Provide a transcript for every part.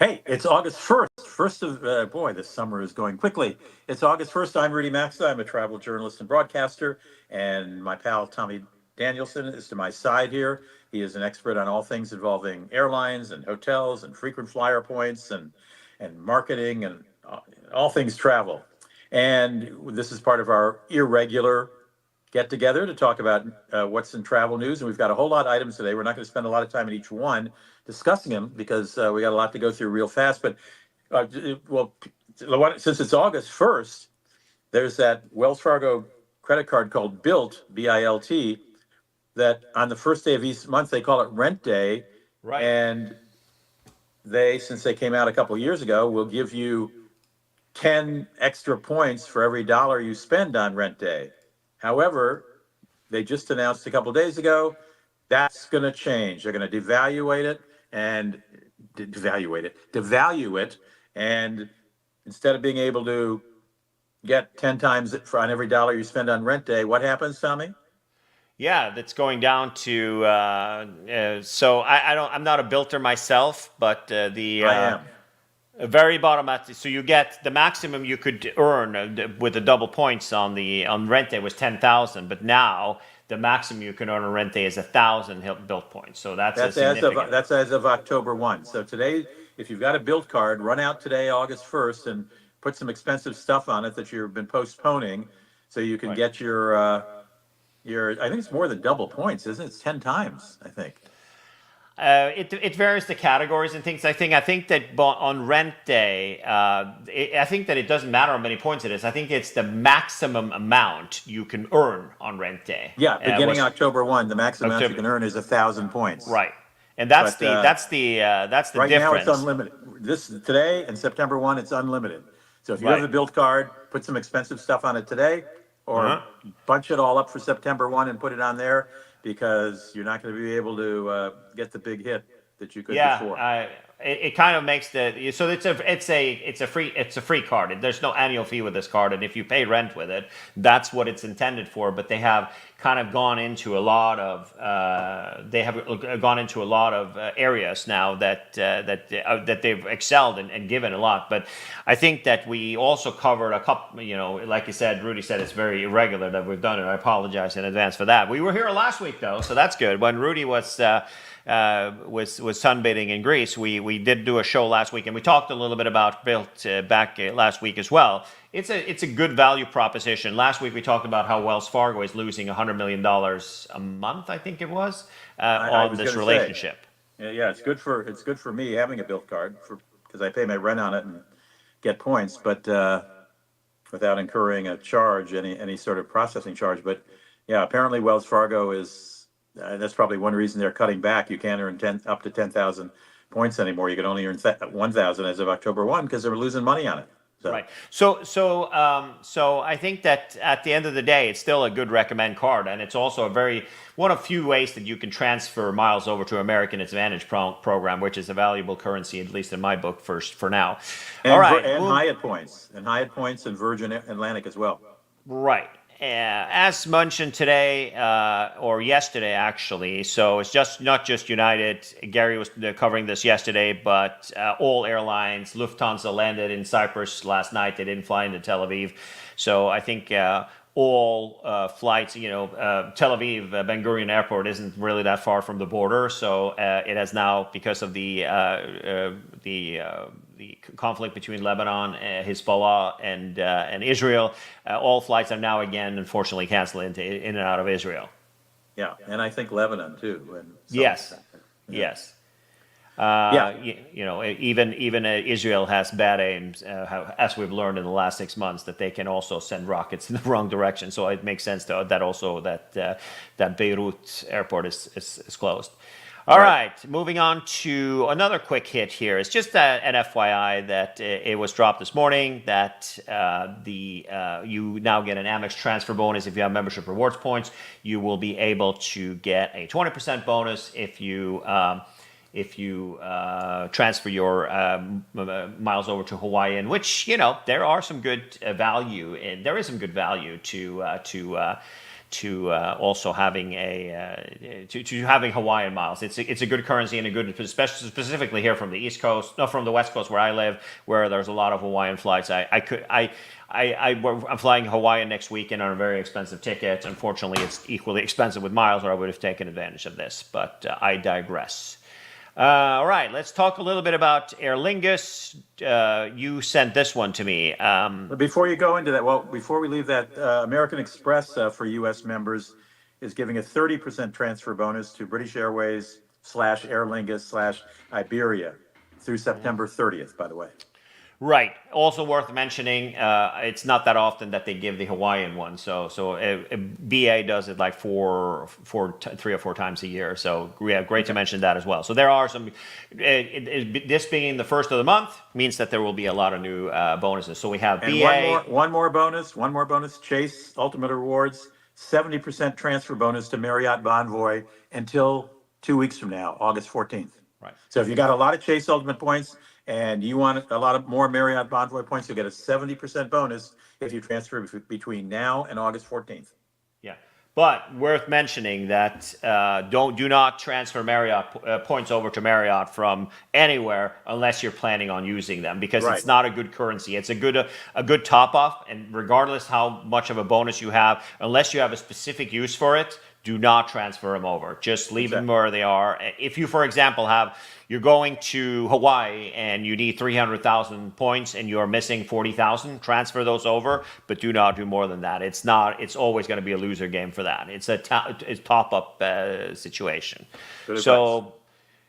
Hey, it's August 1st. First of, boy, this summer is going quickly. It's August 1st. I'm Rudy Maxa. I'm a travel journalist and broadcaster. And my pal Tommy Danielsen is to my side here. He is an expert on all things involving airlines and hotels and frequent flyer points and marketing and all things travel. And this is part of our irregular get together to talk about what's in travel news. And we've got a whole lot of items today. We're not going to spend a lot of time in each one discussing them because we got a lot to go through real fast. But well, since it's August 1st, there's that Wells Fargo credit card called Bilt, BILT, that on the first day of each month, they call it rent day. Right. And they, since they came out a couple of years ago, will give you 10 extra points for every dollar you spend on rent day. However, they just announced a couple of days ago that's going to change. They're going to devaluate it and devalue it. And instead of being able to get 10 times on every dollar you spend on rent day, what happens, Tommy? Yeah, that's going down to. So I don't. I'm not a builder myself, but the I am. very bottom at. So you get the maximum you could earn with the double points on rent day was 10,000, but now the maximum you can earn on rent day is 1,000 built points. So that's a significant. That's as of October 1. So today, if you've got a Bilt card, run out today, August 1st, and put some expensive stuff on it that you've been postponing, so you can Right. get your. I think it's more than double points, isn't it? It's 10 times, I think. It varies the categories and things. I think that on rent day, I think that it doesn't matter how many points it is. I think it's the maximum amount you can earn on rent day. Yeah, beginning Was October 1, the maximum amount you October, can earn is 1,000 points. right, and that's But the right now it's difference. unlimited. This today and September 1, it's unlimited. So if you have Right. a Bilt card, put some expensive stuff on it today, or Uh-huh. bunch it all up for September 1 and put it on there because you're not going to be able to get the big hit that you could before. Yeah, it kind of makes so it's a free card. There's no annual fee with this card, and if you pay rent with it, that's what it's intended for. But they have kind of gone into a lot of areas now that they've excelled and given a lot. But I think that we also covered a couple. Like you said, Rudy said it's very irregular that we've done it. I apologize in advance for that. We were here last week though, so that's good. When Rudy was sunbathing in Greece. We did do a show last week, and we talked a little bit about Bilt back last week as well. It's a good value proposition. Last week we talked about how Wells Fargo is losing $100 million a month, I think it was, I on was this going to say, relationship. yeah, it's good for me having a Bilt card because I pay my rent on it and get points, but without incurring a charge, any sort of processing charge. But yeah, apparently Wells Fargo is. That's probably one reason they're cutting back. You can't earn up to 10,000 points anymore. You can only earn 1,000 as of October 1 because they're losing money on it. So Right. So I think that at the end of the day, it's still a good recommend card, and it's also one of few ways that you can transfer miles over to American Advantage program, which is a valuable currency, at least in my book, for now. All right. and Hyatt points and Virgin Atlantic as well. Right. As mentioned today or yesterday, actually. So it's not just United. Gary was covering this yesterday, but all airlines. Lufthansa landed in Cyprus last night. They didn't fly into Tel Aviv. So I think all flights. Tel Aviv Ben Gurion Airport isn't really that far from the border. So it has now, because of the conflict between Lebanon, Hezbollah, and Israel, all flights are now again, unfortunately, canceled in and out of Israel. Yeah, and I think Lebanon too. And Yes, yes. Yeah, Even Israel has bad aims, as we've learned in the last 6 months, that they can also send rockets in the wrong direction. So it makes sense that Beirut airport is closed. All right, moving on to another quick hit here. It's just an FYI that it was dropped this morning that you now get an Amex transfer bonus if you have membership rewards points. You will be able to get a 20% bonus if you transfer your miles over to Hawaiian, which there are some good value, and there is some good value also having to having Hawaiian miles. It's a good currency and a good, especially specifically here from the East Coast, no, from the West Coast where I live, where there's a lot of Hawaiian flights. I'm flying Hawaiian next weekend on a very expensive ticket. Unfortunately, it's equally expensive with miles, or I would have taken advantage of this. But I digress. All right, let's talk a little bit about Aer Lingus. You sent this one to me. But before you go into that, well, before we leave that, American Express for U.S. members is giving a 30% transfer bonus to British Airways / Aer Lingus / Iberia through September 30th, by the way. Right. Also worth mentioning, it's not that often that they give the Hawaiian one. So BA does it like 3 or 4 times a year. So yeah, great to mention that as well. So there are some. This being the first of the month means that there will be a lot of new bonuses. So we have And BA. one more bonus. Chase Ultimate Rewards 70% transfer bonus to Marriott Bonvoy until 2 weeks from now, August 14th. Right. So if you got a lot of Chase Ultimate points and you want a lot of more Marriott Bonvoy points, you'll get a 70% bonus if you transfer between now and August 14th. Yeah, but worth mentioning that do not transfer Marriott points over to Marriott from anywhere unless you're planning on using them, because it's not a good currency. It's a good top off, and regardless how much of a bonus you have, unless you have a specific use for it, do not transfer them over. Just leave them where they are. If you, for example, you're going to Hawaii and you need 300,000 points and you're missing 40,000, transfer those over, but do not do more than that. It's always going to be a loser game for that. It's a top-up situation. So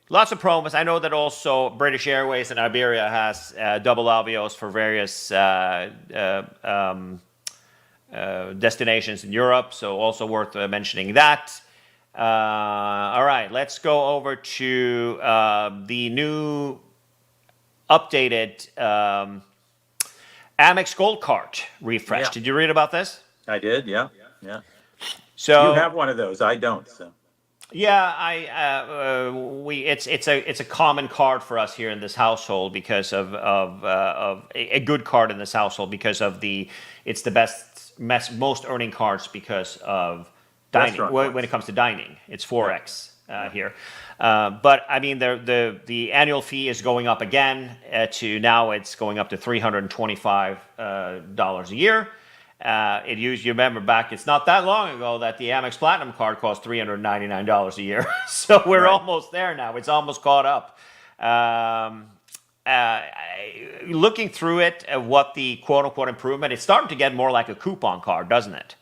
lots of promos. I know that also British Airways and Iberia has double Avios for various destinations in Europe, so also worth mentioning that. All right, let's go over to the new updated Amex Gold Card refresh. Yeah. Did you read about this? I did, yeah. So you have one of those. I don't. So. Yeah, it's a common card for us here in this household because of a good card in this household because of it's the most earning cards because of dining. When it comes to dining, it's 4x here. But I mean, the annual fee is going up again now it's going up to $325 a year. You remember back, it's not that long ago that the Amex Platinum card cost $399 a year. So we're almost there now. It's almost caught up. Looking through it, what the quote-unquote improvement, it's starting to get more like a coupon card, doesn't it?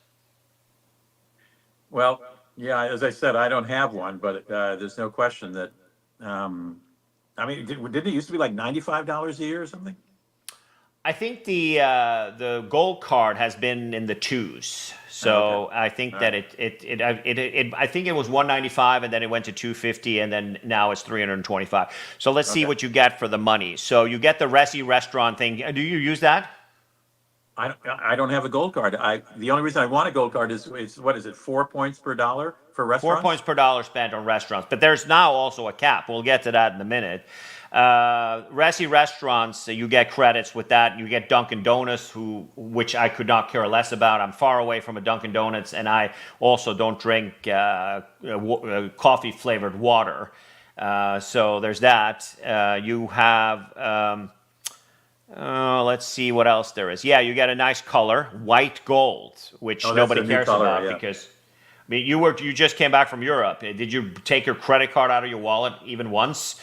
Well, yeah, as I said, I don't have one, but there's no question that, I mean, didn't it used to be like $95 a year or something? I think the gold card has been in the twos, so I think that I think it was $195 and then it went to $250 and then now it's $325. So let's see what you get for the money. So you get the Resi restaurant thing. Do you use that? I don't have a gold card. The only reason I want a gold card is what is it, 4 points per dollar for restaurants? 4 points per dollar spent on restaurants, but there's now also a cap. We'll get to that in a minute. Resi restaurants, you get credits with that. You get Dunkin' Donuts, which I could not care less about. I'm far away from a Dunkin' Donuts, and I also don't drink coffee-flavored water. So there's that. You have, let's see what else there is. Yeah, you get a nice color, white gold, which nobody cares about because... I mean, you just came back from Europe. Did you take your credit card out of your wallet even once?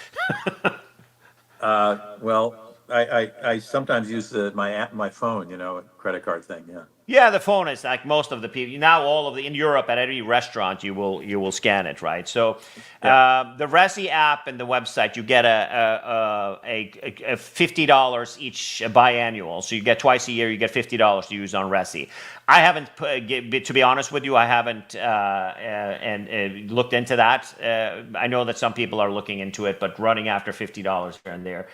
Well, I sometimes use my phone, credit card thing. Yeah. Yeah, the phone is like most of the people now. In Europe at any restaurant you will scan it, right? So the Resi app and the website, you get a $50 each biannual. So you get twice a year. You get $50 to use on Resi. I haven't, to be honest with you, I haven't looked into that. I know that some people are looking into it, but running after $50 here and there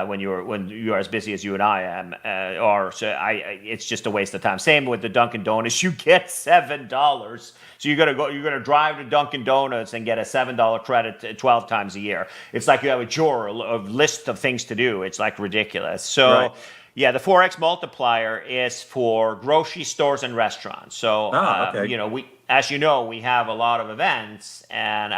when you are as busy as you and I am are, so it's just a waste of time. Same same with the Dunkin' Donuts. You get $7. So you're gonna drive to Dunkin' Donuts and get a $7 credit 12 times a year. It's like you have a drawer, a list of things to do. It's like ridiculous. So. Right. Yeah, the 4x multiplier is for grocery stores and restaurants. So, Okay. as you know, we have a lot of events, and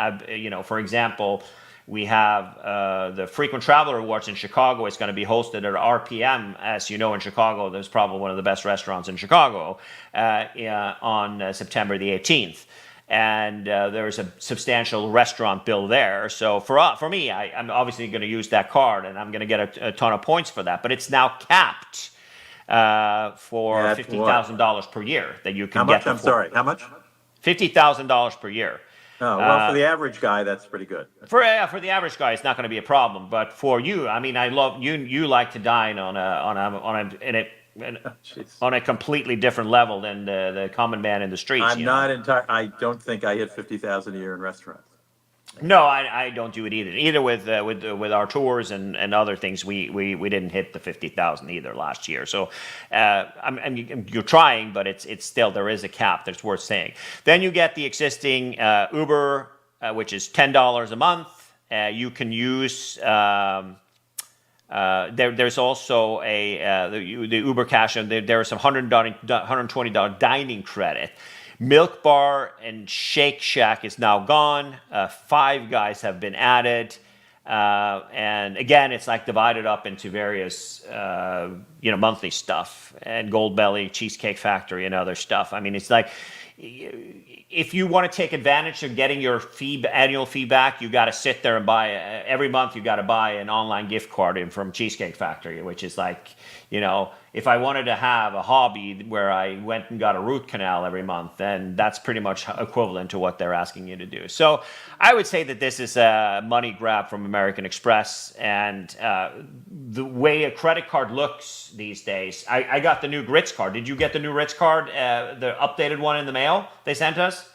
for example, we have the Frequent Traveler Awards in Chicago. It's going to be hosted at RPM, as you know, in Chicago. There's probably one of the best restaurants in Chicago on September the 18th. And there's a substantial restaurant bill there. So for me, I'm obviously going to use that card, and I'm going to get a ton of points for that. But it's now capped for $50,000 per year that you can How get. much? I'm sorry. How much? $50,000 per year. Oh, well, for the average guy, that's pretty good. For the average guy, it's not going to be a problem. But for you, I mean, I love you. You like to dine on a completely different level than the common man in the streets. I'm not entire. I don't think I hit 50,000 a year in restaurants. No, I don't do it either. Either with our tours and other things, we didn't hit the 50,000 either last year. So, you're trying, but it's still, there is a cap that's worth saying. Then you get the existing Uber, which is $10 a month. You can use. There's also the Uber Cash, and there are some $120 dining credit. Milk Bar and Shake Shack is now gone. Five Guys have been added. And again, it's like divided up into various, monthly stuff, and Goldbelly, Cheesecake Factory, and other stuff. I mean, it's like, if you want to take advantage of getting your annual fee back, you got to sit there and buy every month. You got to buy an online gift card from Cheesecake Factory, which is like, if I wanted to have a hobby where I went and got a root canal every month, then that's pretty much equivalent to what they're asking you to do. So I would say that this is a money grab from American Express, and the way a credit card looks these days. I got the new Ritz card. Did you get the new Ritz card, the updated one in the mail they sent us?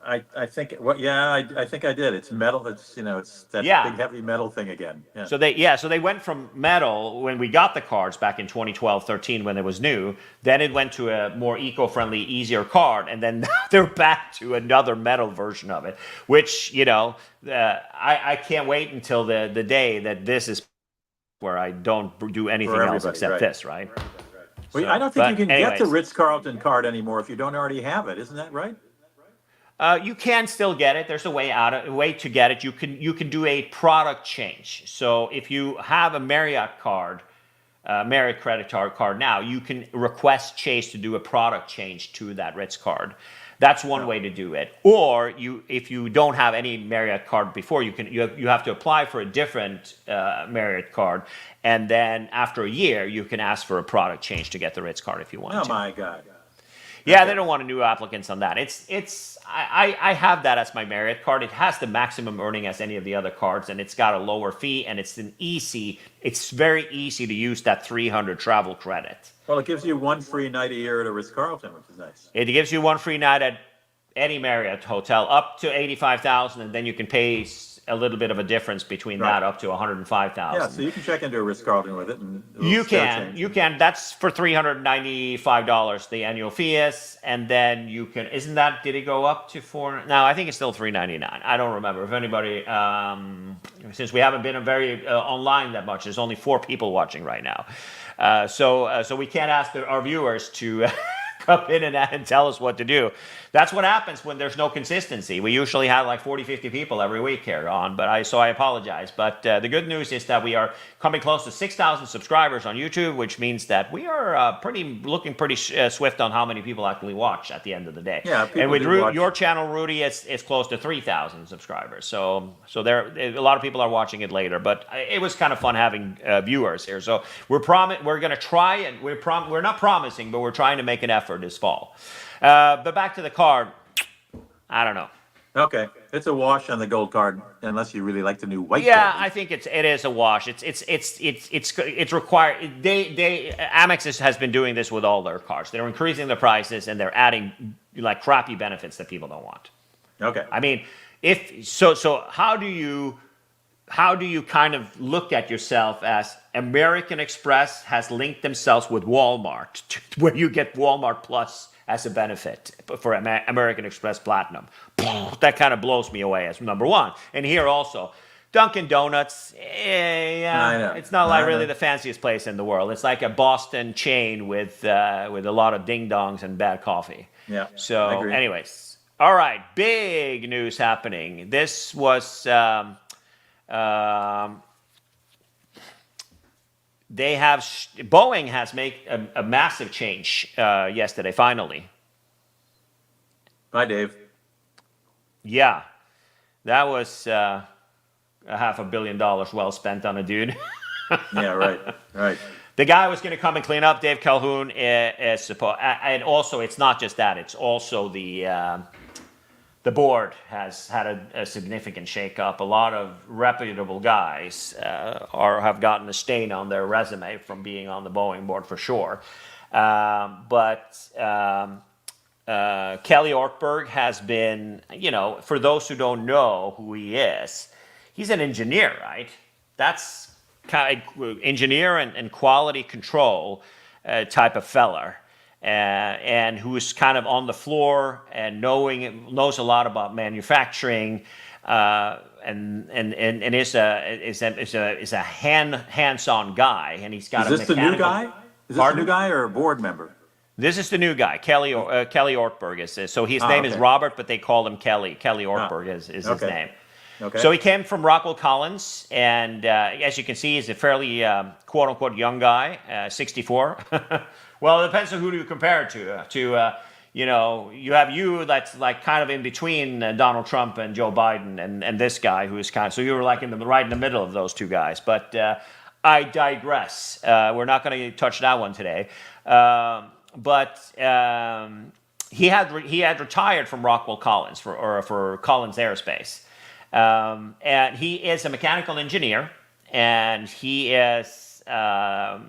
I think I think I did. It's metal. It's it's that big heavy metal thing again. Yeah. So they went from metal when we got the cards back in 2012-13 when it was new. Then it went to a more eco-friendly, easier card, and then they're back to another metal version of it. Which I can't wait until the day that this is where I don't do anything else except this, right? Well, I don't think you can get the Ritz-Carlton card anymore if you don't already have it. Isn't that right? You can still get it. There's a way to get it. You can do a product change. So if you have a Marriott card, Marriott credit card now, you can request Chase to do a product change to that Ritz card. That's one way to do it. Or if you don't have any Marriott card before, you have to apply for a different Marriott card, and then after a year, you can ask for a product change to get the Ritz card if you want to. Oh my God. Yeah, they don't want new applicants on that. I have that as my Marriott card. It has the maximum earning as any of the other cards, and it's got a lower fee, and it's very easy to use that 300 travel credit. Well, it gives you one free night a year at a Ritz-Carlton, which is nice. It gives you one free night at any Marriott hotel up to $85,000, and then you can pay a little bit of a difference between that up to $105,000. Yeah, so you can check into a Ritz-Carlton with it. And you can. That's for $395 the annual fee is, and then you can. Did it go up to $4? No, I think it's still $399. I don't remember. If anybody, since we haven't been very online that much, there's only 4 people watching right now, so we can't ask our viewers to come in and tell us what to do. That's what happens when there's no consistency. We usually have like 40, 50 people every week here on, so I apologize. But the good news is that we are coming close to 6,000 subscribers on YouTube, which means that we are looking pretty swift on how many people actually watch at the end of the day. Yeah, and with your channel, Rudy, it's close to 3,000 subscribers. So there, a lot of people are watching it later. But it was kind of fun having viewers here. So we're going to try, and we're not promising, but we're trying to make an effort this fall. But back to the card, I don't know. Okay, it's a wash on the gold card, unless you really like the new white. Yeah, gold. I think it is a wash. It's required. Amex has been doing this with all their cards. They're increasing the prices and they're adding like crappy benefits that people don't want. Okay. I mean, so how do you how do you kind of look at yourself as American Express has linked themselves with Walmart, where you get Walmart Plus as a benefit for American Express Platinum? That kind of blows me away as number one. And here also, Dunkin' Donuts, I know. it's not like I really know. the fanciest place in the world. It's like a Boston chain with a lot of ding dongs and bad coffee. Yeah, I So, agree. anyways, all right, big news happening. This was Boeing has made a massive change yesterday. Finally, Bye, Dave. yeah, that was a $500 million well spent on a dude. Yeah, right, right. The guy was going to come and clean up. Dave Calhoun is supposed, and also it's not just that; it's also the board has had a significant shakeup. A lot of reputable guys have gotten a stain on their resume from being on the Boeing board for sure. But Kelly Ortberg has been, for those who don't know who he is, he's an engineer, right? That's kind of engineer and quality control type of feller. And who's kind of on the floor and knows a lot about manufacturing, and is a hands-on guy, and he's got Is this the new guy? Is this the Pardon? new guy or a board member? This is the new guy, Kelly Ortberg is. So his Ah, name is okay. Robert, but they call him Kelly. Kelly Ortberg is his okay. name. Okay. So he came from Rockwell Collins, and as you can see, he's a fairly quote-unquote young guy, 64. Well, it depends on who you compare it to. You have that's like kind of in between Donald Trump and Joe Biden, and this guy who's kind of, so you were like right in the middle of those two guys. But I digress. We're not going to touch that one today. But he had retired from Rockwell Collins for Collins Aerospace. And he is a mechanical engineer, and he is, got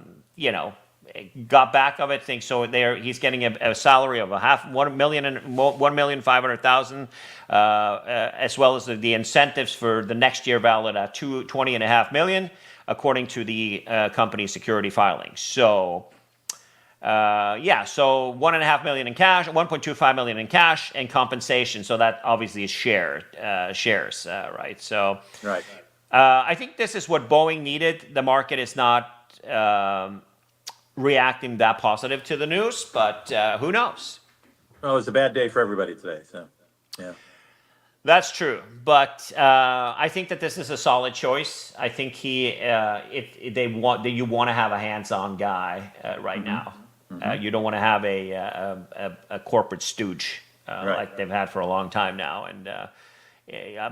back of it. He's getting a salary of $1,500,000, as well as the incentives for the next year valid at $20.5 million, according to the company's security filings. So. So $1.5 million in cash, $1.25 million in cash, and compensation. So that obviously is shares, right? So, Right. I think this is what Boeing needed. The market is not reacting that positive to the news, but who knows? Well, it was a bad day for everybody today. So, yeah. That's true, but I think that this is a solid choice. I think you want to have a hands-on guy right now. You don't want to have a corporate stooge Right. like they've had for a long time now. And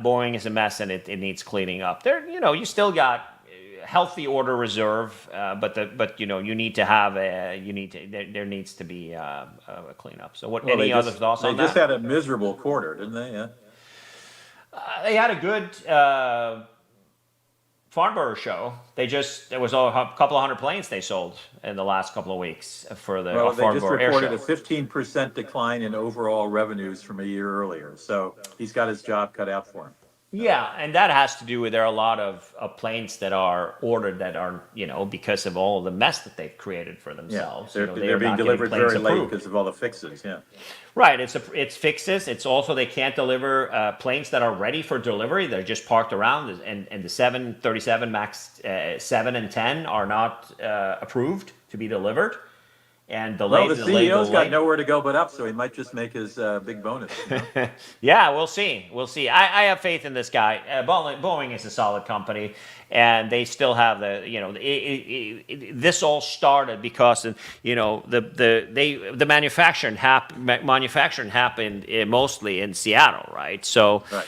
Boeing is a mess, and it needs cleaning up. You still got healthy order reserve, but you need to have there needs to be a cleanup. So Well, any other thoughts on They just that? had a miserable quarter, didn't they? Yeah. They had a good Farnborough show. There was a couple of hundred planes they sold in the last couple of weeks for the Well, they just Farnborough Air reported Show. a 15% decline in overall revenues from a year earlier. So he's got his job cut out for him. Yeah, and that has to do with there are a lot of planes that are ordered that are because of all the mess that they've created for Yeah. themselves. They're They're being not getting delivered planes very late approved. because of all the fixes. Yeah. Right, it's fixes. It's also they can't deliver planes that are ready for delivery. They're just parked around, and the 737 MAX 7 and 10 are not approved to be delivered, and Well, delayed. the CEO's got nowhere to go but up, so he might just make his big bonus. Yeah, we'll see. I have faith in this guy. Boeing is a solid company, and they still have this all started because the manufacturing happened mostly in Seattle, right? So, Right.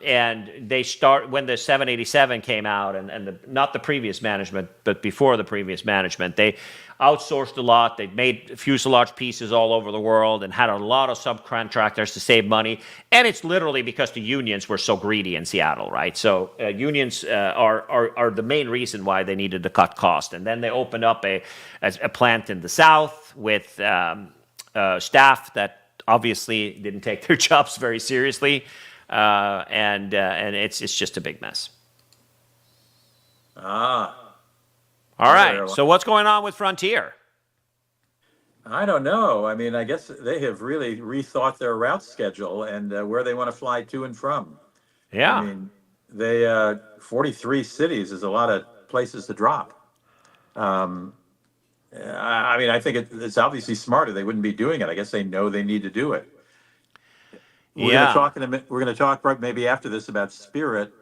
and they when the 787 came out, and not the previous management, but before the previous management, they outsourced a lot. They made fuselage pieces all over the world and had a lot of subcontractors to save money. And it's literally because the unions were so greedy in Seattle, right? So unions are the main reason why they needed to cut costs. And then they opened up a plant in the South with staff that obviously didn't take their jobs very seriously. And it's just a big mess. Ah, All another right. airline. So what's going on with Frontier? I don't know. I mean, I guess they have really rethought their route schedule and where they want to fly to and from. I Yeah. mean, they 43 cities is a lot of places to drop. Um, I mean, I think it's obviously smarter. They wouldn't be doing it. I guess they know they need to do it. We're going to Yeah. talk in a minute. We're going to talk right maybe after this about Spirit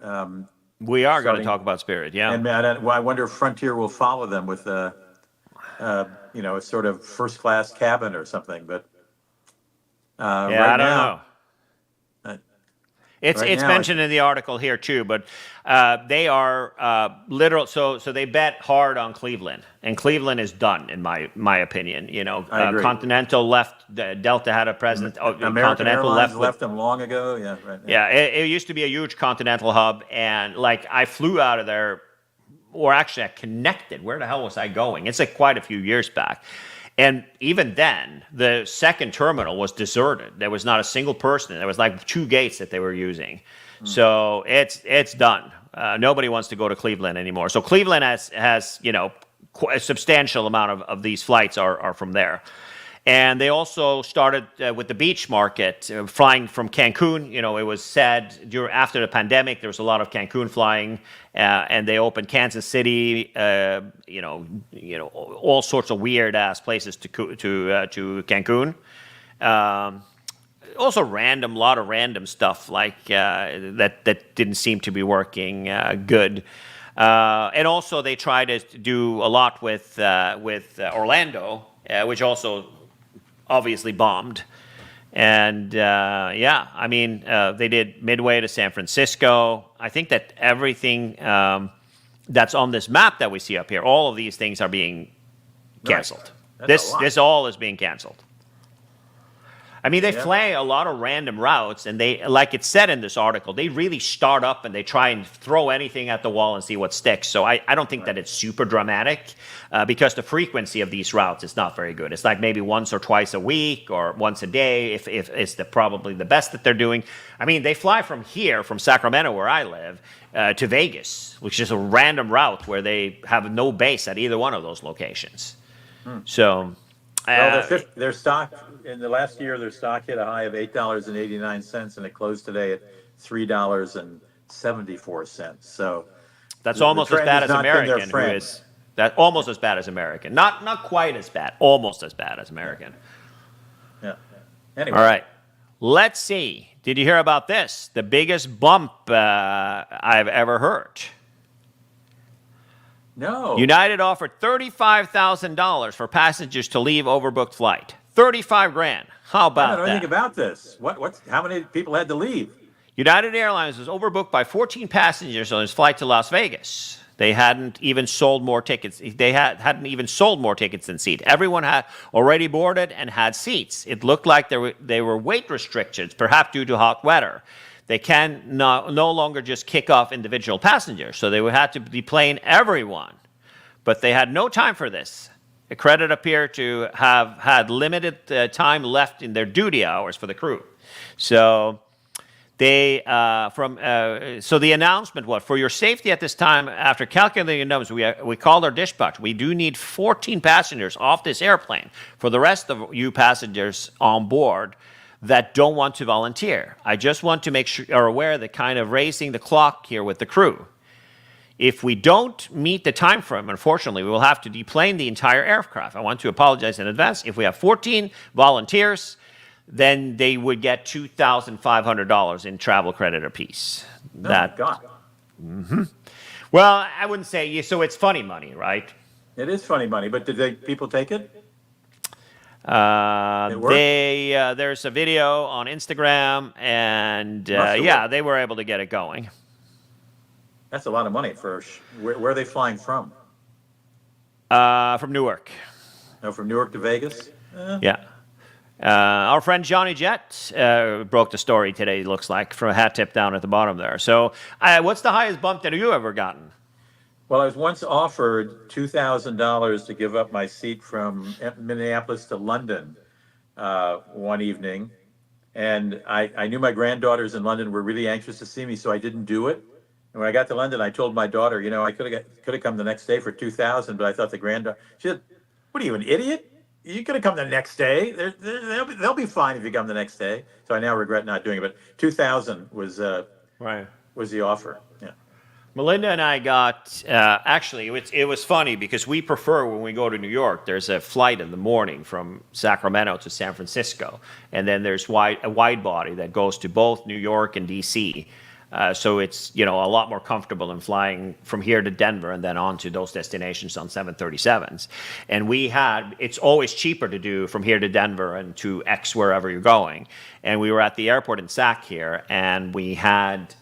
We are going to starting, talk about Spirit. Yeah. and I wonder if Frontier will follow them with a sort of first class cabin or something. But Yeah. right I don't now, know. uh, It's right it's now, mentioned in the article here too, but they are literal. So they bet hard on Cleveland, and Cleveland is done in my opinion. You know, I agree. Continental left. Delta had a president. Oh, American Continental Airlines left with. left them long ago. Yeah, right. Yeah, it used to be a huge Continental hub, and like I flew out of there, or actually I connected. Where the hell was I going? It's like quite a few years back. And even then, the second terminal was deserted. There was not a single person. There was like 2 gates that they were using. So it's done. Nobody wants to go to Cleveland anymore. So Cleveland has a substantial amount of these flights are from there. And they also started with the beach market, flying from Cancun. You know, it was said after the pandemic, there was a lot of Cancun flying, and they opened Kansas City. All sorts of weird ass places to Cancun. Also, a lot of random stuff like that didn't seem to be working good. And also, they tried to do a lot with Orlando, which also obviously bombed. And I mean, they did Midway to San Francisco. I think that everything that's on this map that we see up here, all of these things are being canceled. Right. That's a lot. This all is being canceled. I mean, they Yeah. fly a lot of random routes, and they, like it said in this article, they really start up and they try and throw anything at the wall and see what sticks. So I don't think that it's super dramatic because the frequency of these routes is not very good. It's like maybe once or twice a week or once a day if it's probably the best that they're doing. I mean, they fly from here, from Sacramento, where I live, to Vegas, which is a random route where they have no base at either one of those locations. So... Well, their stock in the last year, their stock hit a high of $8.89, and it closed today at $3.74. So that's the almost as trend bad has as not been their American, who friend. is that almost as bad as American. Not quite as bad, almost as bad as American. Yeah. Anyway. All right. Let's see. Did you hear about this? The biggest bump I've ever heard. No. United offered $35,000 for passengers to leave overbooked flight. 35 grand. How I about don't know anything that? about this. How many people had to leave? United Airlines was overbooked by 14 passengers on its flight to Las Vegas. They hadn't even sold more tickets. They hadn't even sold more tickets than seats. Everyone had already boarded and had seats. It looked like they were weight restrictions, perhaps due to hot weather. They can no longer just kick off individual passengers, so they would have to deplane everyone. But they had no time for this. The credit appeared to have had limited time left in their duty hours for the crew. So they so the announcement was, for your safety at this time, after calculating the numbers, we called our dispatch. We do need 14 passengers off this airplane. For the rest of you passengers on board that don't want to volunteer, I just want to make sure you're aware that kind of racing the clock here with the crew. If we don't meet the time frame, unfortunately, we will have to deplane the entire aircraft. I want to apologize in advance. If we have 14 volunteers, then they would get $2,500 in travel credit apiece. Oh, God. Well, I wouldn't say so. It's funny money, right? It is funny money, but did people take it? There's a video on Instagram, and they were able to get it going. That's a lot of money for where are they flying from? From Newark. No, from Newark to Vegas? Yeah. Our friend Johnny Jett broke the story today, looks like, from a hat tip down at the bottom there. So what's the highest bump that you ever gotten? Well, I was once offered $2,000 to give up my seat from Minneapolis to London one evening. And I knew my granddaughters in London were really anxious to see me, so I didn't do it. And when I got to London, I told my daughter, I could have come the next day for 2,000, but I thought the granddaughter. She said, "What are you, an idiot? You could have come the next day. They'll be fine if you come the next day." So I now regret not doing it. But 2,000 Right. was the offer. Yeah. Melinda and I got, actually, it was funny because we prefer when we go to New York, there's a flight in the morning from Sacramento to San Francisco. And then there's a wide body that goes to both New York and DC. So it's, a lot more comfortable than flying from here to Denver and then on to those destinations on 737s. And it's always cheaper to do from here to Denver and to X wherever you're going. And we were at the airport in Sac here, and we had,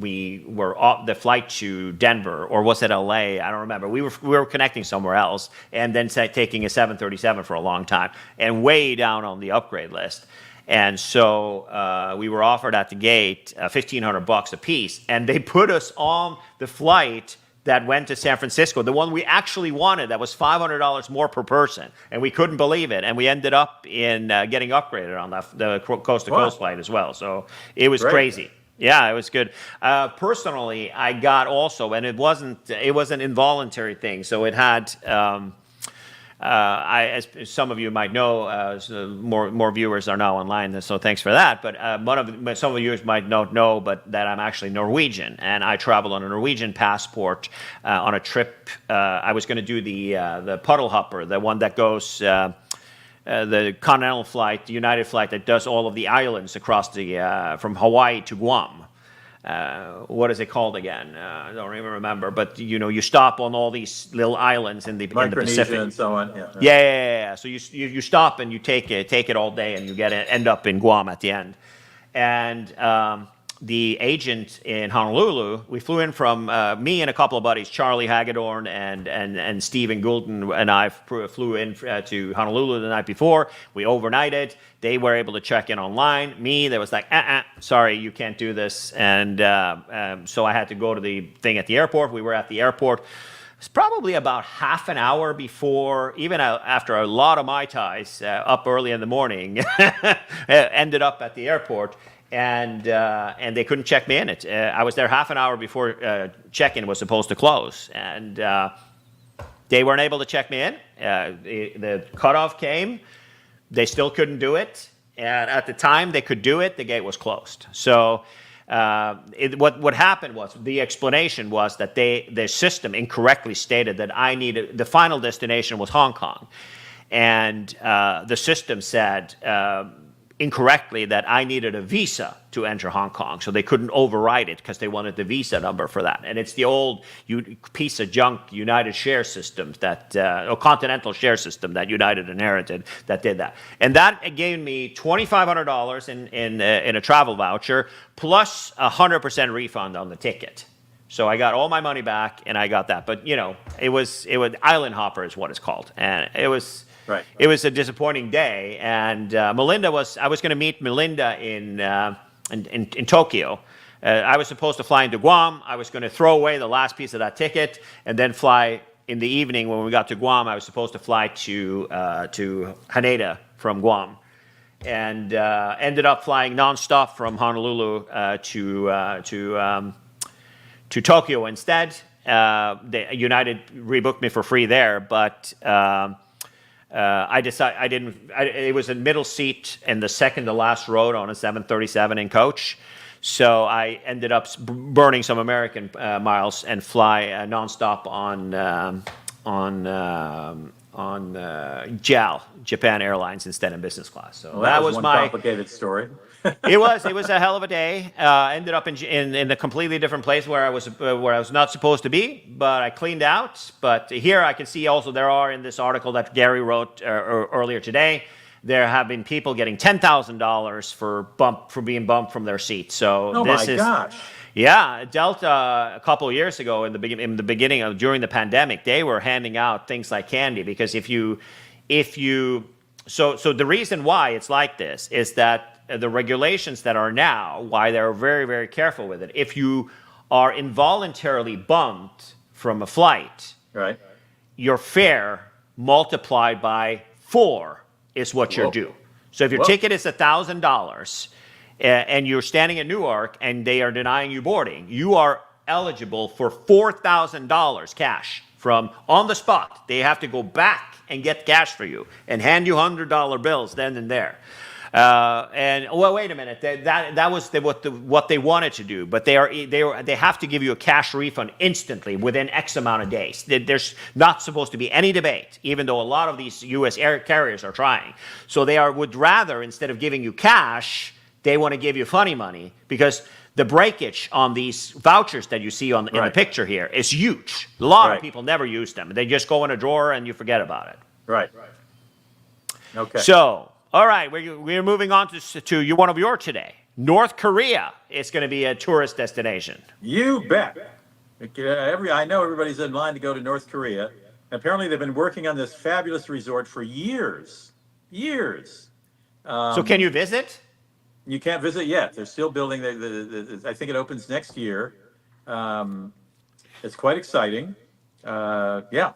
we were off the flight to Denver, or was it LA? I don't remember. We were connecting somewhere else, and then taking a 737 for a long time, and way down on the upgrade list. And so we were offered at the gate $1,500 a piece, and they put us on the flight that went to San Francisco, the one we actually wanted, that was $500 more per person, and we couldn't believe it. And we ended up in getting upgraded on the coast-to-coast flight as well. So it was crazy. Yeah, it was good. Personally, I got also, and it was an involuntary thing. So it had, as some of you might know, so more viewers are now online, so thanks for that. But some of you might not know, but that I'm actually Norwegian, and I travel on a Norwegian passport on a trip. I was going to do the puddle hopper, the one that goes. The Continental flight, the United flight that does all of the islands across from Hawaii to Guam. What is it called again? I don't even remember. But you stop on all these little islands in the Pacific and so on. Yeah. Yeah. So you stop and you take it all day, and you end up in Guam at the end. And the agent in Honolulu, we flew in from me and a couple of buddies, Charlie Hagedorn and Stephen Goulden, and I flew in to Honolulu the night before. We overnighted. They were able to check in online. Me, there was like, sorry, you can't do this. And so I had to go to the thing at the airport. We were at the airport. It's probably about half an hour before, even after a lot of Mai Tais, up early in the morning, ended up at the airport. And they couldn't check me in. I was there half an hour before check-in was supposed to close, and they weren't able to check me in. The cutoff came. They still couldn't do it, and at the time they could do it, the gate was closed. So what happened was, the explanation was that the system incorrectly stated that the final destination was Hong Kong, and the system said incorrectly that I needed a visa to enter Hong Kong, so they couldn't override it because they wanted the visa number for that. And it's the old piece of junk United share systems or Continental share system that United inherited that did that. And that gave me $2,500 in a travel voucher plus 100% refund on the ticket. So I got all my money back, and I got that. But it was island hopper is what it's called, and it was. Right. It was a disappointing day, and I was going to meet Melinda in Tokyo. I was supposed to fly into Guam. I was going to throw away the last piece of that ticket and then fly in the evening. When we got to Guam, I was supposed to fly to Haneda from Guam, and ended up flying nonstop from Honolulu to Tokyo instead. United rebooked me for free there, but. I decided it was a middle seat in the second to last row on a 737 in coach. So I ended up burning some American miles and fly nonstop on JAL, Japan Airlines, instead of business class. So that was my complicated story. It was a hell of a day. Ended up in a completely different place where I was not supposed to be, but I cleaned out. But here I can see also there are, in this article that Gary wrote earlier today, there have been people getting $10,000 for being bumped from their seats. So gosh. Yeah, Delta a couple of years ago during the pandemic, they were handing out things like candy, because so the reason why it's like this is that the regulations that are now, why they're very, very careful with it. If you are involuntarily bumped from a flight, right, your fare multiplied by 4 is what you're due. So if your ticket is $1,000 and you're standing at Newark and they are denying you boarding, you are eligible for $4,000 cash from on the spot. They have to go back and get cash for you and hand you $100 bills then and there. And well, wait a minute. That was what they wanted to do, but they have to give you a cash refund instantly within X amount of days. There's not supposed to be any debate, even though a lot of these U.S. air carriers are trying. So would rather, instead of giving you cash, they want to give you funny money, because the breakage on these vouchers that you see in the picture here is huge. A lot of people never use them. They just go in a drawer and you forget about it. Right. Okay. So, all right, we're moving on to one of yours today. North Korea is going to be a tourist destination. You bet. I know everybody's in line to go to North Korea. Apparently, they've been working on this fabulous resort for years. Years. So can you visit? You can't visit yet. They're still building. I think it opens next year. It's quite exciting. Yeah.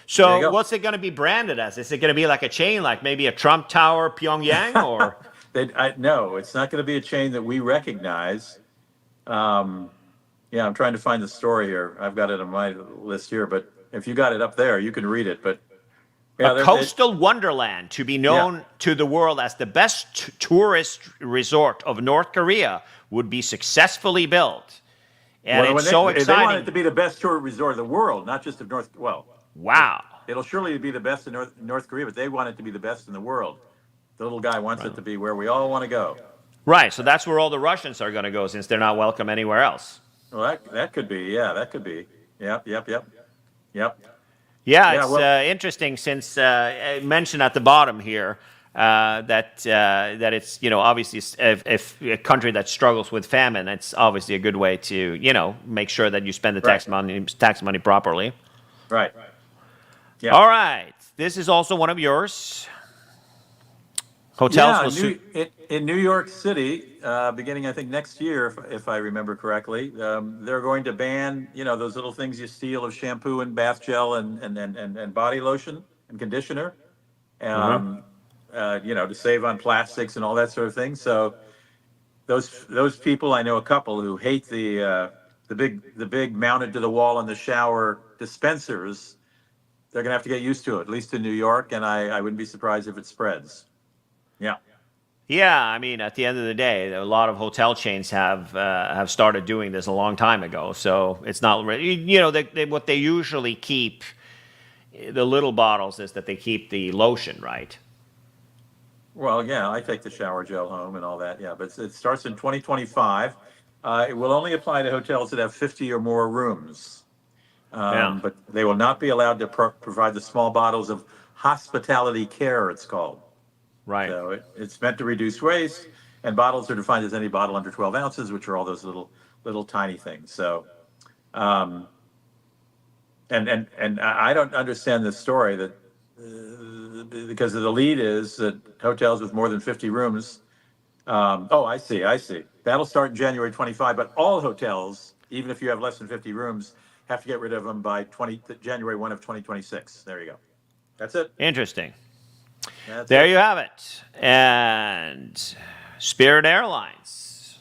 So what's it going to be branded as? Is it going to be like a chain, like maybe a Trump Tower Pyongyang, or? No, it's not going to be a chain that we recognize. I'm trying to find the story here. I've got it on my list here, but if you got it up there, you can read it. But a coastal wonderland to be known to the world as the best tourist resort of North Korea would be successfully built. And it's so exciting. They want it to be the best tourist resort of the world, not just of North. Well, wow. It'll surely be the best in North Korea, but they want it to be the best in the world. The little guy wants it to be where we all want to go. Right. So that's where all the Russians are going to go, since they're not welcome anywhere else. Well, that could be. Yeah, that could be. Yep. Yeah, it's interesting, since I mentioned at the bottom here that it's, obviously if a country that struggles with famine, it's obviously a good way to, make sure that you spend the tax money properly. Right. Yeah. All right. This is also one of yours. Hotels in New York City, beginning I think next year, if I remember correctly, they're going to ban those little things you steal of shampoo and bath gel and body lotion and conditioner, to save on plastics and all that sort of thing. So those people, I know a couple who hate the big mounted to the wall in the shower dispensers. They're going to have to get used to it, at least in New York, and I wouldn't be surprised if it spreads. Yeah. Yeah, I mean, at the end of the day, a lot of hotel chains have started doing this a long time ago. So it's not, what they usually keep, the little bottles, is that they keep the lotion, right? Well, yeah, I take the shower gel home and all that. Yeah, but it starts in 2025. It will only apply to hotels that have 50 or more rooms. But they will not be allowed to provide the small bottles of hospitality care, it's called. Right. So it's meant to reduce waste, and bottles are defined as any bottle under 12 ounces, which are all those little tiny things. So, and I don't understand this story that because the lead is that hotels with more than 50 rooms. I see. That'll start in January 25, but all hotels, even if you have less than 50 rooms, have to get rid of them by January 1 of 2026. There you go. That's it. Interesting. There you have it. And Spirit Airlines.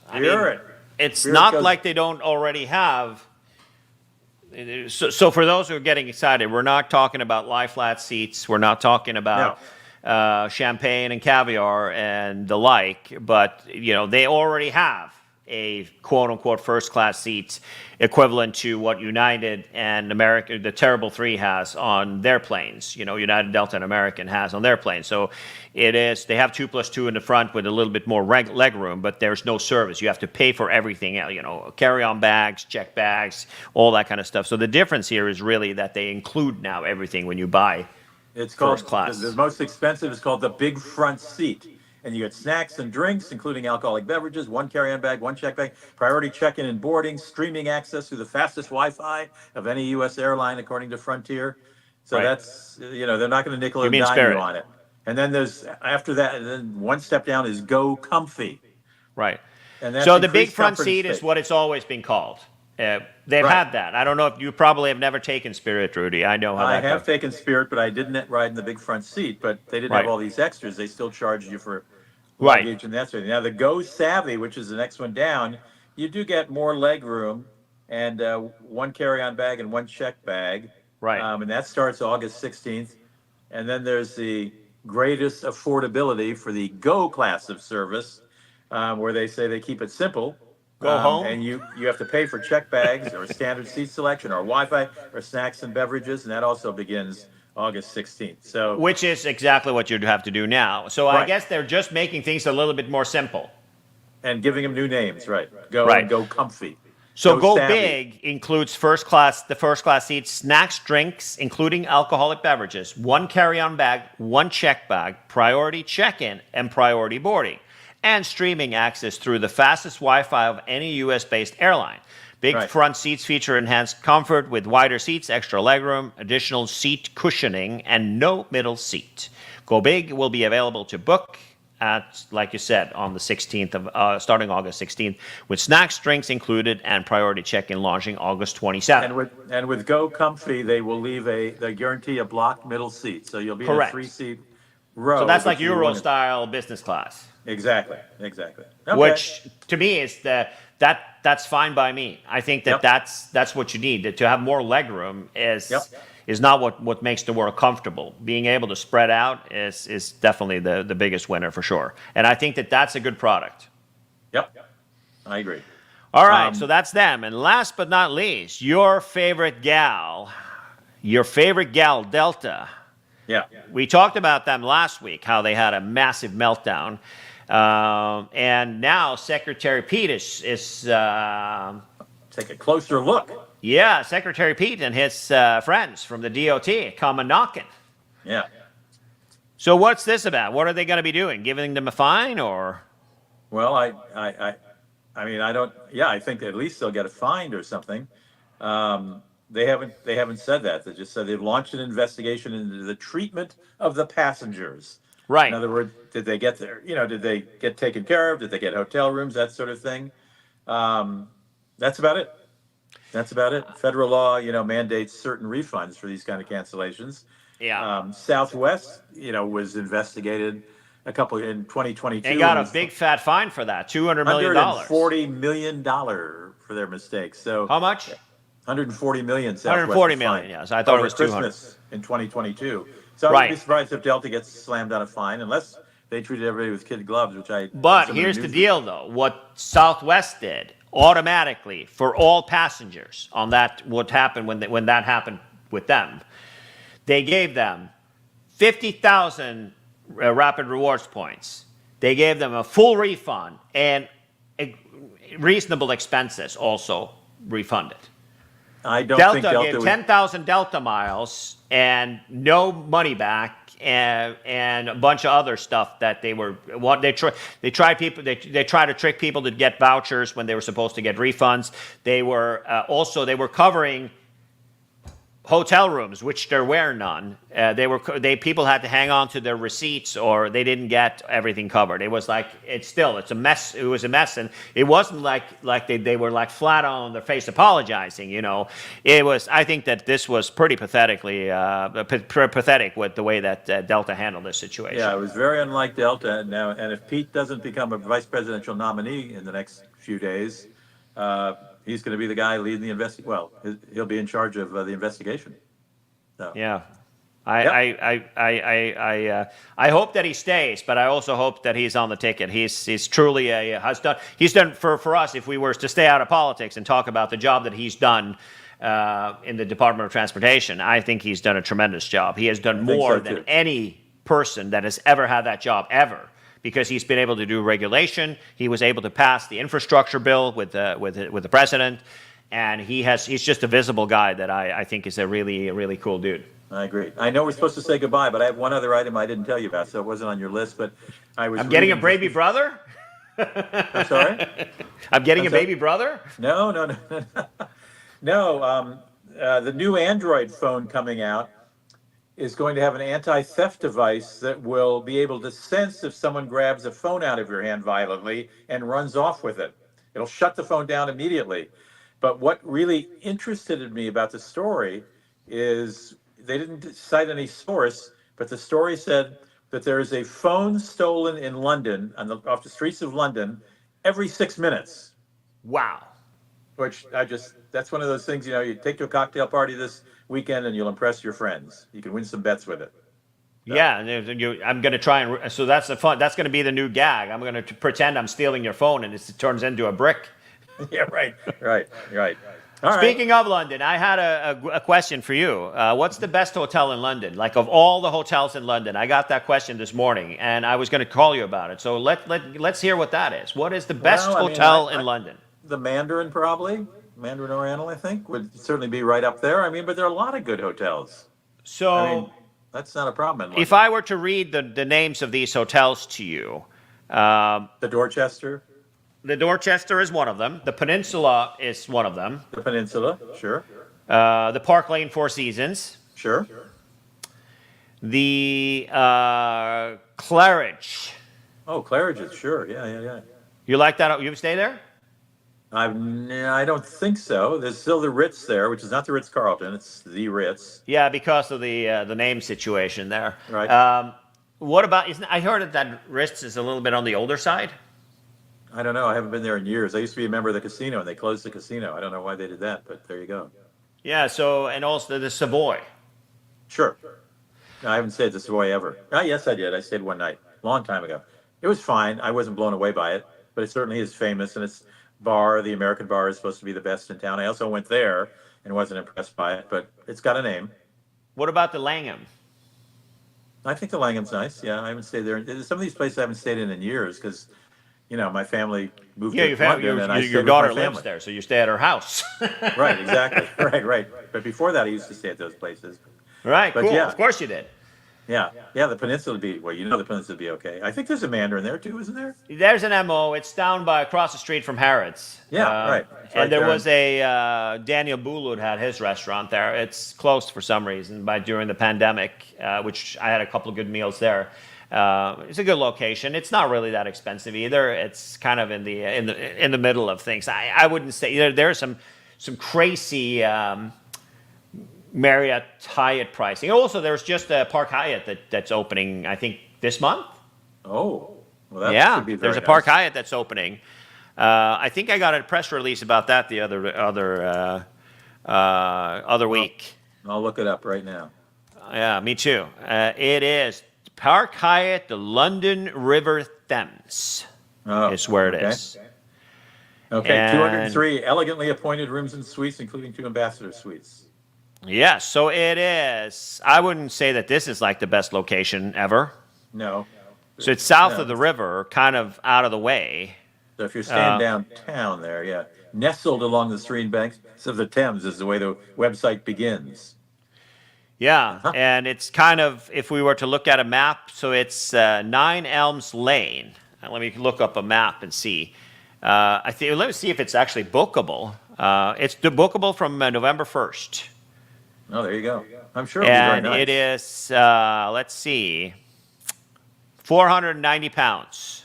It's not like they don't already have. So for those who are getting excited, we're not talking about lie flat seats. We're not talking about champagne and caviar and the like. But, they already have a quote-unquote first-class seat equivalent to what United and American, the Terrible Three, has on their planes. United, Delta, and American has on their planes. So they have 2+2 in the front with a little bit more leg room, but there's no service. You have to pay for everything, carry-on bags, check bags, all that kind of stuff. So the difference here is really that they include now everything when you buy first class. The most expensive is called the big front seat. And you get snacks and drinks, including alcoholic beverages, one carry-on bag, one check bag, priority check-in and boarding, streaming access through the fastest Wi-Fi of any U.S. airline, according to Frontier. So that's, they're not going to nickel and dime you on it. And then after that, and then one step down is Go Comfy. Right. And that's so the big front seat is what it's always been called. They've had that. I don't know if you probably have never taken Spirit, Rudy. I know how that goes. I have taken Spirit, but I didn't ride in the big front seat. But they didn't have all these extras. They still charged you for Right. luggage and that sort of thing. Now the Go Savvy, which is the next one down, you do get more leg room and one carry-on bag and one check bag, Right. and that starts August 16th. And then there's the greatest affordability for the Go class of service, where they say they keep it simple. Go home. And you have to pay for check bags or standard seat selection or Wi-Fi or snacks and beverages, and that also begins August 16th. So, Which is exactly what you'd have to do now. So I right. guess they're just making things a little bit more simple. And giving them new names, right? Go Right. and Go Comfy. So Go Savvy. Big includes the first class seats, snacks, drinks, including alcoholic beverages, one carry-on bag, one check bag, priority check-in, and priority boarding, and streaming access through the fastest Wi-Fi of any US-based airline. Big Right. front seats feature enhanced comfort with wider seats, extra legroom, additional seat cushioning, and no middle seat. Go Big will be available to book at, like you said, on the 16th of starting August 16th, with snacks, drinks included, and priority check-in launching August 27th. And with Go Comfy, they guarantee a blocked middle seat, so you'll be in a Correct. 3-seat row. So that's which like you Euro want- style business class. Exactly. Okay. Which to me is that's fine by me. I think that Yep. that's what you need. To have more legroom is Yep. is not what makes the world comfortable. Being able to spread out is definitely the biggest winner for sure. And I think that that's a good product. Yep. I agree. All right, so that's them. And last but not least, your favorite gal, Delta. Yeah. We talked about them last week, how they had a massive meltdown. And now Secretary Pete is Take a closer look. yeah, Secretary Pete and his friends from the DOT come a knocking. Yeah. So what's this about? What are they going to be doing? Giving them a fine or? Well, I mean, I don't. Yeah, I think at least they'll get a fine or something. They haven't said that. They just said they've launched an investigation into the treatment of the passengers. Right. In other words, did they get there? Did they get taken care of? Did they get hotel rooms? That sort of thing. That's about it. Federal law, mandates certain refunds for these kind of cancellations. Yeah. Southwest, was investigated in 2022. And got a big fat fine for that, $200 million. $140 million for their mistakes. So How much? 140 million. 140 million, yes. I thought it was 200. Christmas in 2022. So I Right. wouldn't be surprised if Delta gets slammed on a fine, unless they treated everybody with kid gloves, which I. But some of here's the news- deal, though. What Southwest did automatically for all passengers on that, what happened when that happened with them, they gave them 50,000 rapid rewards points. They gave them a full refund and reasonable expenses also refunded. I don't think Delta Delta gave would. 10,000 Delta miles and no money back, and a bunch of other stuff that they tried to trick people to get vouchers when they were supposed to get refunds. They were covering hotel rooms, which there were none. People had to hang on to their receipts, or they didn't get everything covered. It was like it's a mess. It was a mess, and it wasn't like they were like flat on their face apologizing. It was. I think that this was pretty pathetic with the way that Delta handled this situation. Yeah, it was very unlike Delta. Now, and if Pete doesn't become a vice presidential nominee in the next few days, he's going to be the guy leading the investigation. Well, he'll be in charge of the investigation. So. Yeah. I hope that he stays, but I also hope that he's on the ticket. He's truly he's done for us. If we were to stay out of politics and talk about the job that he's done in the Department of Transportation, I think he's done a tremendous job. He has done more than any person that has ever had that job ever, because he's been able to do regulation. He was able to pass the infrastructure bill with the president, and he's just a visible guy that I think is a really cool dude. I agree. I know we're supposed to say goodbye, but I have one other item I didn't tell you about, so it wasn't on your list. But I'm getting a baby brother. I'm sorry. I'm getting a baby brother. No. No. The new Android phone coming out is going to have an anti-theft device that will be able to sense if someone grabs a phone out of your hand violently and runs off with it. It'll shut the phone down immediately. But what really interested me about the story is they didn't cite any source, but the story said that there is a phone stolen in London, off the streets of London, every 6 minutes. Wow. Which that's one of those things, you take to a cocktail party this weekend and you'll impress your friends. You can win some bets with it. So. Yeah, and I'm going to try and so that's that's going to be the new gag. I'm going to pretend I'm stealing your phone and it turns into a brick. Yeah, right. All Speaking of London, I had a question for you. What's the best hotel in London? Like, of all the hotels in London, I got that question this morning, and I was going to call you about it. So let's hear what that is. What is the best hotel in London? The Mandarin, probably. Mandarin Oriental, I think, would certainly be right up there. But there are a lot of good hotels. So that's not a problem in London. If I were to read the names of these hotels to you, the Dorchester. The Dorchester is one of them. The Peninsula is one of them. The Peninsula, sure. The Park Lane Four Seasons. Sure. The Claridge. Oh, Claridge, sure. Yeah. You like that? You stay there? I don't think so. There's still the Ritz there, which is not the Ritz-Carlton. It's the Ritz. Yeah, because of the name situation there. Right. What about? I heard that Ritz is a little bit on the older side. I don't know. I haven't been there in years. I used to be a member of the casino, and they closed the casino. I don't know why they did that, but there you go. Yeah. So, and also the Savoy. Sure. No, I haven't stayed at the Savoy ever. Oh, yes, I did. I stayed one night, long time ago. It was fine. I wasn't blown away by it, but it certainly is famous, and its bar, the American bar, is supposed to be the best in town. I also went there and wasn't impressed by it, but it's got a name. What about the Langham? I think the Langham's nice. Yeah, I haven't stayed there. Some of these places I haven't stayed in years because, my family moved to London, and I stayed your with daughter my family. lives there, so you stay at her house. Right, exactly. Right. But before that, I used to stay at those places. Right, but cool. Yeah. Of course you did. Yeah, the Peninsula would be, the Peninsula would be okay. I think there's a Mandarin there too, isn't there? There's an MO. It's down across the street from Harrods. Yeah, right. And there was a Daniel Boulud had his restaurant there. It's closed for some reason during the pandemic, which I had a couple of good meals there. It's a good location. It's not really that expensive either. It's kind of in the middle of things. I wouldn't say there's some crazy Marriott Hyatt pricing. Also, there's just a Park Hyatt that's opening, I think, this month. Oh, well, that should be very there's a nice. Park Hyatt that's opening. I think I got a press release about that the other week. I'll look it up right now. Yeah, me too. It is Park Hyatt, the London River Thames. Oh, is where it is. Okay, And 203 elegantly appointed rooms and suites, including 2 ambassador suites. Yes, so it is. I wouldn't say that this is like the best location ever. No. So it's south of the river, kind of out of the way. So if you're staying downtown there, yeah, nestled along the stream banks of the Thames is the way the website begins. Yeah, and it's kind of, if we were to look at a map, so it's 9 Elms Lane. Let me look up a map and see. Let me see if it's actually bookable. It's bookable from November 1st. Oh, there you go. I'm sure it'll be very And nice. it is, let's see, 490 pounds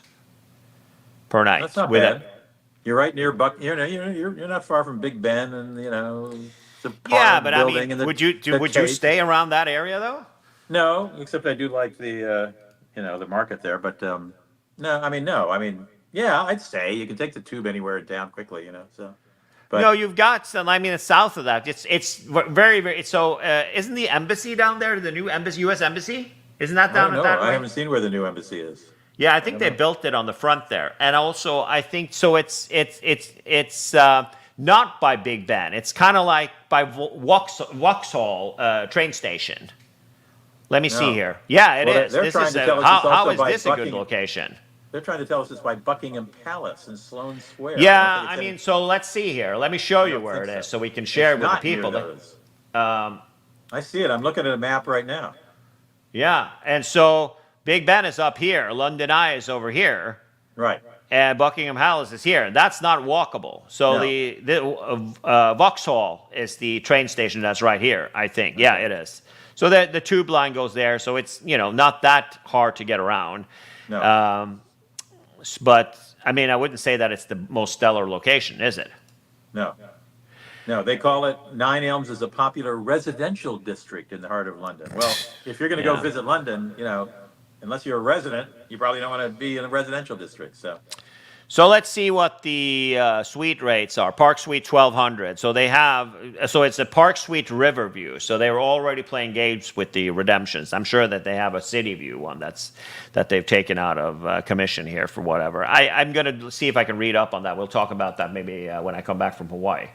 per night. That's not bad. You're right near You're not far from Big Ben, and the Yeah, but building I mean, and the, would you Cape. stay around that area though? No, except I do like the the market there. But no. Yeah, I'd stay. You can take the tube anywhere down quickly. So. But, No, you've got some. I mean, south of that, it's very, very. So, isn't the embassy down there? The new embassy, U.S. embassy, isn't that down at that way? I haven't seen where the new embassy is. Yeah, I think they built it on the front there, and also I think so. It's not by Big Ben. It's kind of like by Vauxhall train station. Let me see here. Yeah, it is. They're trying to tell us it's How also is by this a good Buckingham. location? They're trying to tell us it's by Buckingham Palace and Sloane Square. Yeah, I mean, so let's see here. Let me show you where it think is, so. so we can share it with the not near people. those. I see it. I'm looking at a map right now. Yeah, and so Big Ben is up here, London Eye is over here, Right. and Buckingham Palace is here. That's not walkable. So No. the Vauxhall is the train station that's right here, I think. Yeah, it is. So the tube line goes there, so it's not that hard to get around. No. But I mean, I wouldn't say that it's the most stellar location, is it? No. No, they call it 9 Elms is a popular residential district in the heart of London. Well, if you're going to go Yeah. visit London, unless you're a resident, you probably don't want to be in a residential district. So let's see what the suite rates are. Park Suite 1200. So they have, so it's a Park Suite Riverview. So they were already playing games with the redemptions. I'm sure that they have a City View one that they've taken out of commission here for whatever. I'm going to see if I can read up on that. We'll talk about that maybe when I come back from Hawaii.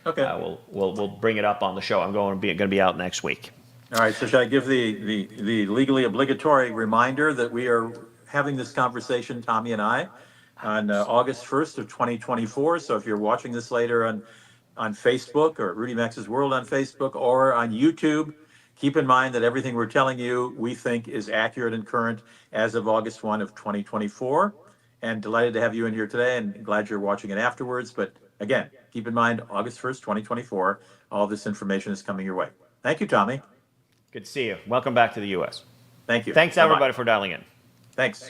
Okay. We'll bring it up on the show. I'm going to be out next week. All right. So should I give the legally obligatory reminder that we are having this conversation, Tommy and I, on August 1st of 2024. So if you're watching this later on Facebook or Rudy Maxa's World on Facebook or on YouTube, keep in mind that everything we're telling you, we think is accurate and current as of August 1 of 2024. And delighted to have you in here today and glad you're watching it afterwards. But again, keep in mind, August 1st, 2024, all this information is coming your way. Thank you, Tommy. Good to see you. Welcome back to the U.S. Thank you. Thanks, Bye-bye. everybody, for dialing in. Thanks.